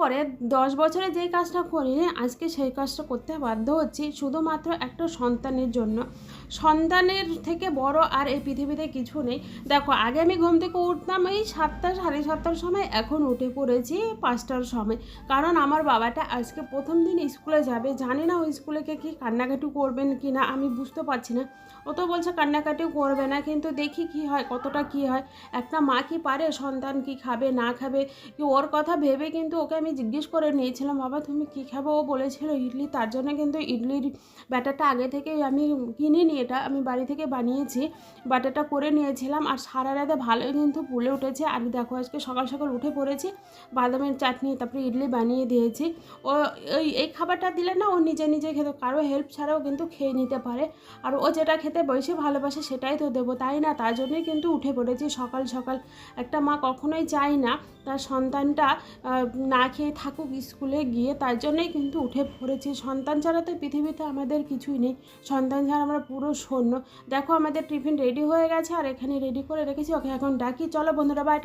পরে 10 বছরে যেই কাজটা করিনি আজকে সেই কাজটা করতে বাধ্য হচ্ছি শুধুমাত্র একটা সন্তানের জন্য। সন্তানের থেকে বড় আর এই পৃথিবীতে কিছু নেই। দেখো আগে আমি ঘুম থেকে উঠতাম এই 7টা 7:30টার সময়, এখন উঠে পড়েছি 5টার সময়। কারণ আমার বাবাটা আজকে প্রথম দিন স্কুলে যাবে, জানি না ও স্কুলে কি কান্নাকাটি করবেন কি না আমি বুঝতে পারছি না। ও তো বলছে কান্নাকাটিও করবে না, কিন্তু দেখি কি হয়, কতটা কি হয়। একটা মা কি পারে সন্তান কি খাবে না খাবে কি ওর কথা ভেবে কিন্তু ওকে আমি জিজ্ঞেস করে নিয়েছিলাম, বাবা তুমি কি খাবে? ও বলেছিল ইডলি। তার জন্য কিন্তু ইডলির ব্যাটারটা আগে থেকেই আমি কিনিনি, এটা আমি বাড়ি থেকে বানিয়েছি। ব্যাটারটা করে নিয়েছিলাম আর সারা রাতে ভালোই কিন্তু ফুলে উঠেছে। আর দেখো আজকে সকাল সকাল উঠে পড়েছি, বাদামের চাটনি তারপরে ইডলি বানিয়ে দিয়েছি। ও এই খাবারটা দিলে না ও নিজে নিজে খেতে, কারো হেল্প ছাড়াও কিন্তু খেয়ে নিতে পারে। আর ও যেটা খেতে বেশি ভালোবাসে সেটাই তো দেবো, তাই না? তার জন্যই কিন্তু উঠে পড়েছি সকাল সকাল। একটা মা কখনোই চায় না তার সন্তানটা না খেয়ে থাকুক স্কুলে গিয়ে, তার জন্যই কিন্তু উঠে পড়েছি। সন্তান ছাড়া তো পৃথিবীতে আমাদের কিছুই নেই, সন্তান ছাড়া আমরা পুরো শূন্য। দেখো আমাদের টিফিন রেডি হয়ে গেছে আর এখানে রেডি করে রেখেছি, ওকে এখন ডাকি। চলো বন্ধুরা, বাই।